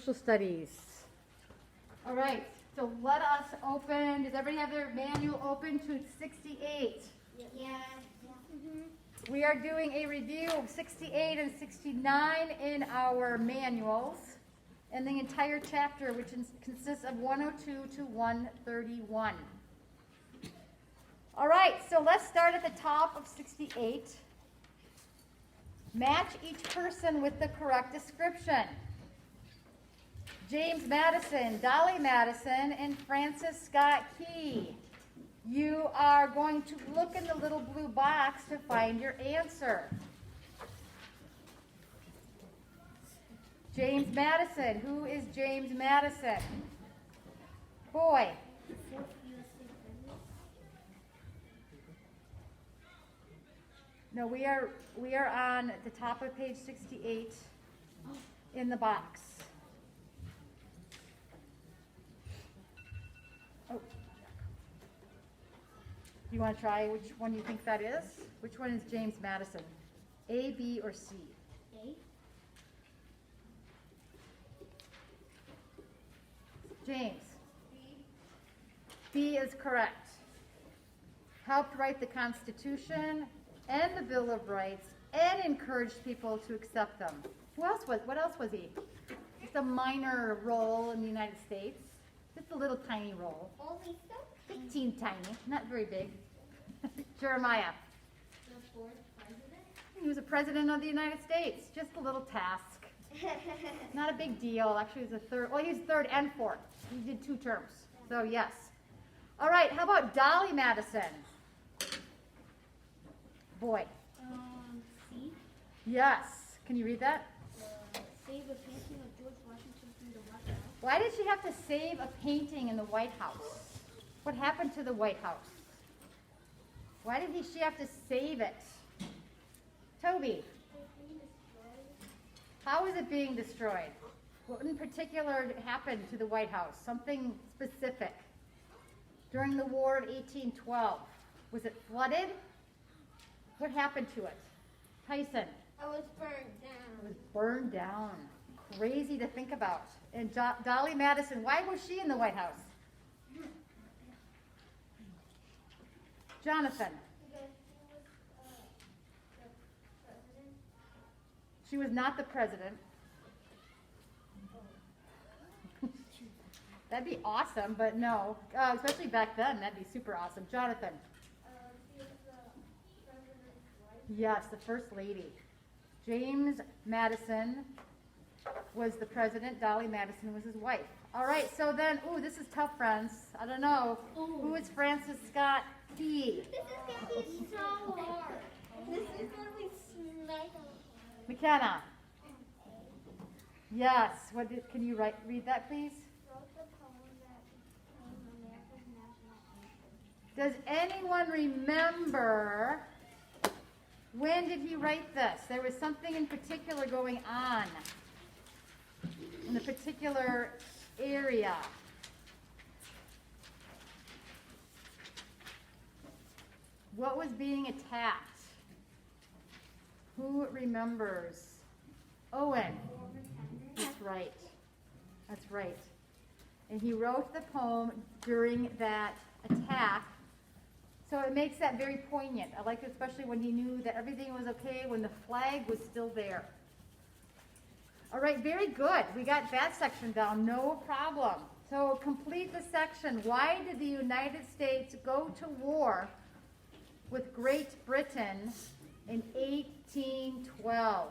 Social studies. All right, so let us open. Does everybody have their manual open to 68? Yeah. We are doing a review of 68 and 69 in our manuals, and the entire chapter, which consists of 102 to 131. All right, so let's start at the top of 68. Match each person with the correct description. James Madison, Dolly Madison, and Francis Scott Key. You are going to look in the little blue box to find your answer. James Madison. Who is James Madison? Boy. No, we are on the top of page 68 in the box. Oh. You want to try which one you think that is? Which one is James Madison? A, B, or C? A. James. B is correct. Helped write the Constitution and the Bill of Rights and encouraged people to accept them. What else was he? Just a minor role in the United States. Just a little tiny role. Only so. Teeny tiny, not very big. Jeremiah. The fourth president? He was a president of the United States. Just a little task. Not a big deal. Actually, he was a third. Well, he was third and fourth. He did 2 terms. So, yes. All right, how about Dolly Madison? Boy. C. Yes. Can you read that? Save a painting of George Washington from the White House. Why did she have to save a painting in the White House? What happened to the White House? Why did she have to save it? Toby. How is it being destroyed? What in particular happened to the White House? Something specific. During the War of 1812. Was it flooded? What happened to it? Tyson. I was burned It down. was burned down. Crazy to think about. And Dolly Madison, why was she in the White House? Jonathan. Because he was the president. She was not the president. That'd be awesome, but no. Especially back then, that'd be super awesome. Jonathan. She was the president's wife. Yes, the First Lady. James Madison was the president. Dolly Madison was his wife. All right, so then, ooh, this is tough, friends. I don't know. Who is Francis Scott Key? This is going to be so hard. This is going to be mega. McKenna. Yes. Can you read that, please? Wrote the poem that became America's national anthem. Does anyone remember when did he write this? There was something in particular going on in a particular area. What was being attacked? Who remembers? Owen. That's right. That's right. And he wrote the poem during that attack. So it makes that very poignant. I like it especially when he knew that everything was okay, when the flag was still there. All right, very good. We got that section down, no problem. So complete the section. Why did the United States go to war with Great Britain in 1812?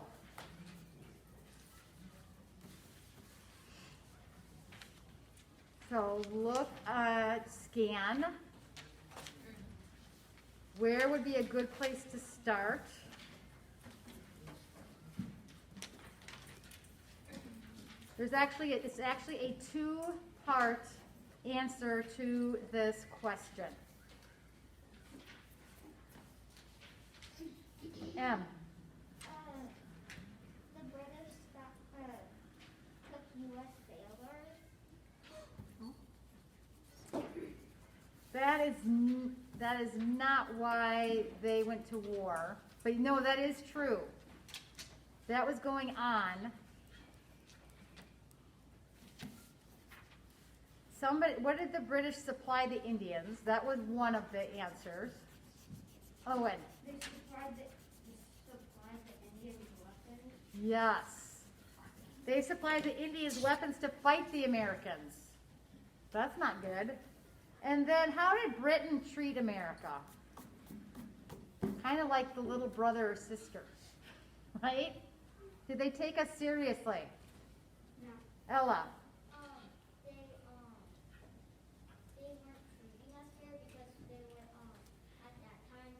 So look at scan. Where would be a good place to start? It's actually a 2-part answer to this question. M. The British took U.S. sailors. That is not why they went to war. But no, that is true. That was going on. what did the British supply the Indians? That was one of the answers. Owen. They supplied the Indians weapons. Yes. They supplied the Indians weapons to fight the Americans. That's not good. And then how did Britain treat America? Kind of like the little brother or sister, right? Did they take us seriously? No. Ella. They weren't treating us fair because they were at that time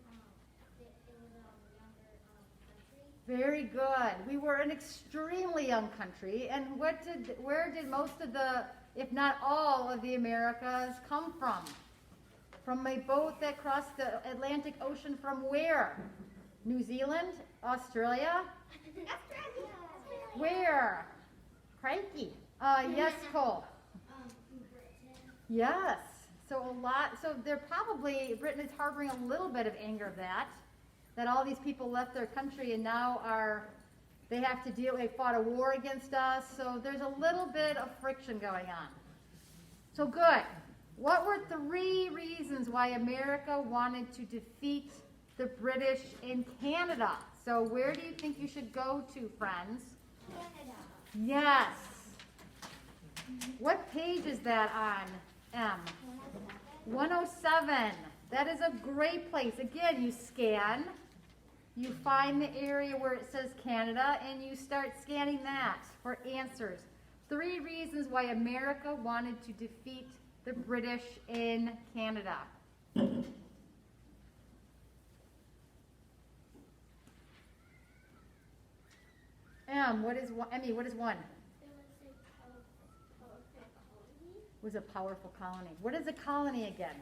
it was a younger country. Very good. We were an extremely young country, and where did most of the, if not all of the Americas come from? From a boat that crossed the Atlantic Ocean from where? New Zealand? Australia? Australia. Where? Crikey. Yes, Cole. Britain. Yes. So Britain is harboring a little bit of anger of that all these people left their country and now they fought a war against us. So there's a little bit of friction going on. So good. What were 3 reasons why America wanted to defeat the British in Canada? So where do you think you should go to, friends? Canada. Yes. What page is that on, M? 107. That is a great place. Again, you scan, you find the area where it says Canada, and you start scanning that for answers. 3 reasons why America wanted to defeat the British in Canada. Emmy, what is 1? It was a powerful colony. Was a powerful colony. What is a colony again?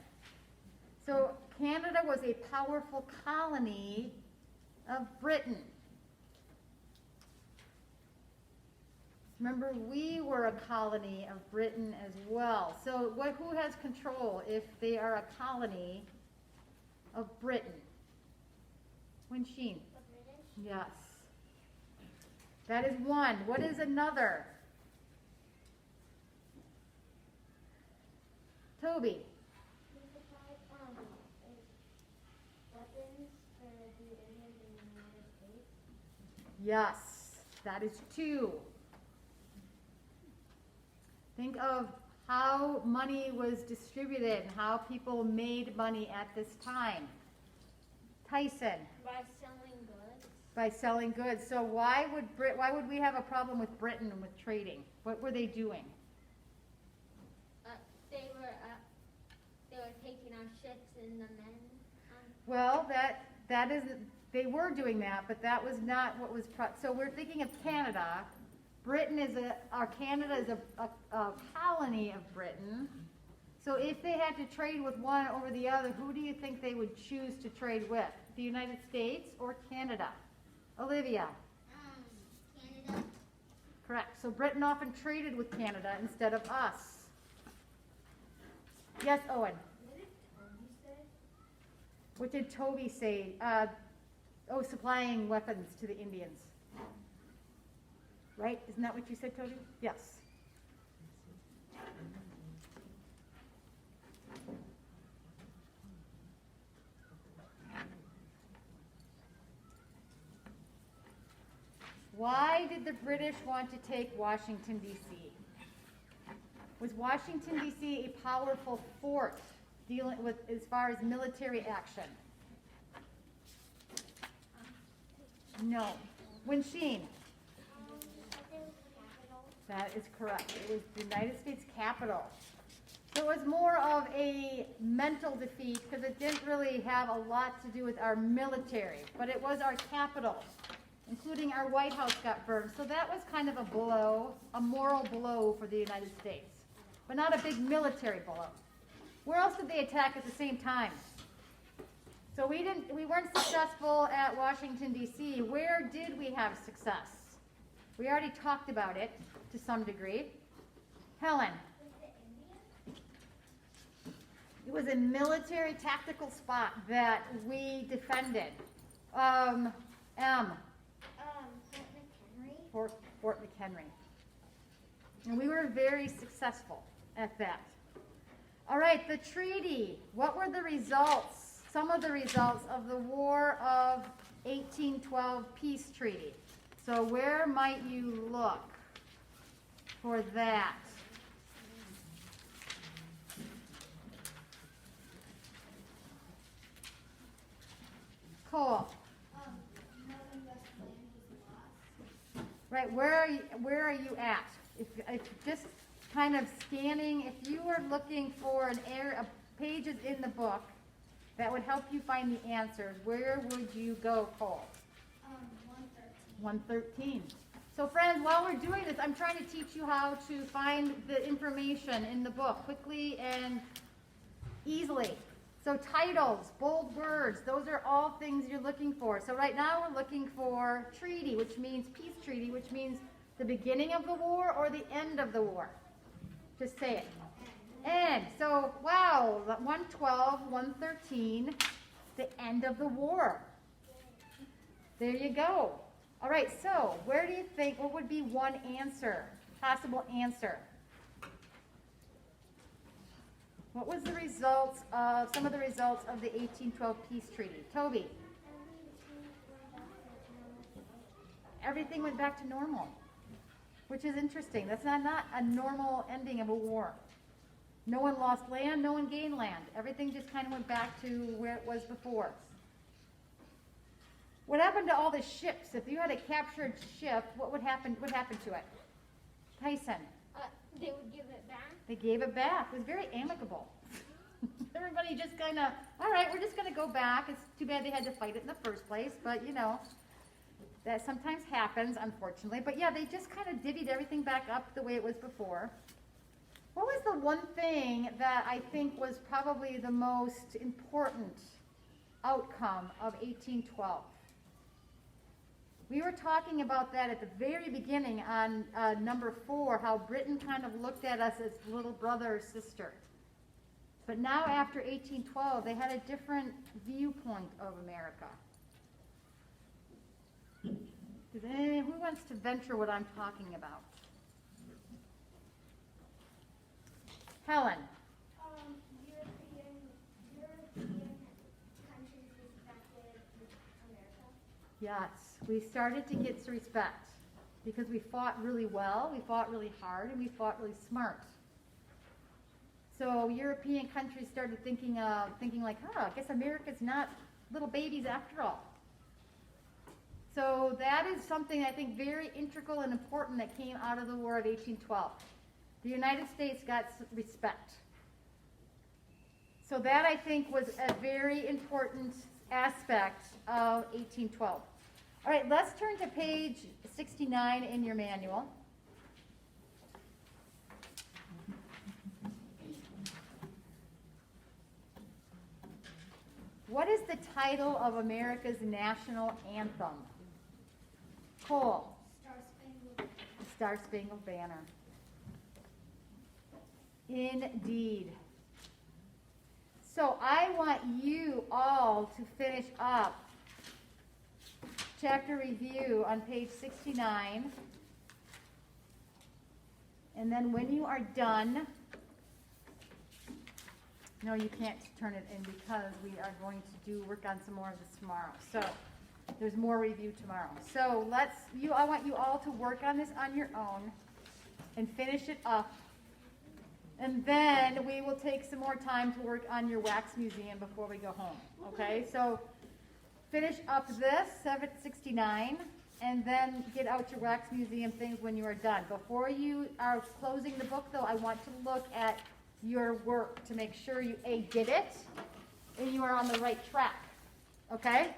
So Canada was a powerful colony of Britain. Remember, we were a colony of Britain as well. So who has control if they are a colony of Britain? Winsheen. The British. Yes. That is 1. What is another? Toby. They supplied weapons for the Indians in the United States. Yes, that is 2. Think of how money was distributed and how people made money at this time. Tyson. By selling goods. By selling goods. So why would we have a problem with Britain and with trading? What were they doing? They were taking our ships and the men. Well, that is, they were doing that, but that was not what was, so we're thinking of Canada. Canada is a colony of Britain. So if they had to trade with one over the other, who do you think they would choose to trade with? The United States or Canada? Olivia? Canada. Correct. So Britain often traded with Canada instead of us. Yes, Owen? What did Toby say? What did Toby say? Supplying weapons to the Indians. Right? Isn't that what you said, Toby? Yes. Why did the British want to take Washington, D.C.? Was Washington, D.C. a powerful fort dealing with as far as military action? No. Winsheen? That is correct. It was the United States Capitol. So it was more of a mental defeat because it didn't really have a lot to do with our military, but it was our capital, including our White House got burned. So that was kind of a blow, a moral blow for the United States, but not a big military blow. Where else did they attack at the same time? So we weren't successful at Washington, D.C. Where did we have success? We already talked about it to some degree. Helen? It was a military tactical spot that we defended. M? Fort McHenry. Fort McHenry. And we were very successful at that. All right, the treaty. What were the results, some of the results of the War of 1812 peace treaty? So where might you look for that? Cole. Northern West land was lost. Right, where are you at? If just kind of scanning, if you were looking for an area, pages in the book that would help you find the answers, where would you go, Cole? 113. 113. So friends, while we're doing this, I'm trying to teach you how to find the information in the book quickly and easily. So titles, bold words, those are all things you're looking for. So right now we're looking for treaty, which means peace treaty, which means the beginning of the war or the end of the war. Just say it. End. So, wow, 112, 113, the end of the war. There you go. All right, so where do you think, what would be one answer, possible answer? What was the results of, some of the results of the 1812 peace treaty? Toby? Everything went back to normal, which is interesting. That's not a normal ending of a war. No one lost land, no one gained land. Everything just kind of went back to where it was before. What happened to all the ships? If you had a captured ship, what would happen to it? Tyson? They would give it back. They gave it back. It was very amicable. Everybody just kind of, all right, we're just going to go back. It's too bad they had to fight it in the first place, but you know, that sometimes happens, unfortunately. But yeah, they just kind of divvied everything back up the way it was before. What was the one thing that I think was probably the most important outcome of 1812? We were talking about that at the very beginning on number 4, how Britain kind of looked at us as little brother or sister. But now after 1812, they had a different viewpoint of America. Who wants to venture what I'm talking about? Helen. European countries respected America. Yes, we started to get some respect because we fought really well, we fought really hard, and we fought really smart. So European countries started thinking like, I guess America's not little babies after all. So that is something I think very integral and important that came out of the War of 1812. The United States got respect. So that I think was a very important aspect of 1812. All right, let's turn to page 69 in your manual. What is the title of America's national anthem? Cole. Star Spangled Banner. Star Spangled Banner. Indeed. So I want you all to finish up chapter review on page 69. And then when you are done, no, you can't turn it in because we are going to work on some more of this tomorrow. So there's more review tomorrow. So I want you all to work on this on your own and finish it up. And then we will take some more time to work on your wax museum before we go home. Okay, so finish up this, 769, and then get out your wax museum things when you are done. Before you are closing the book, though, I want to look at your work to make sure you, A, did it, and you are on the right track. Okay?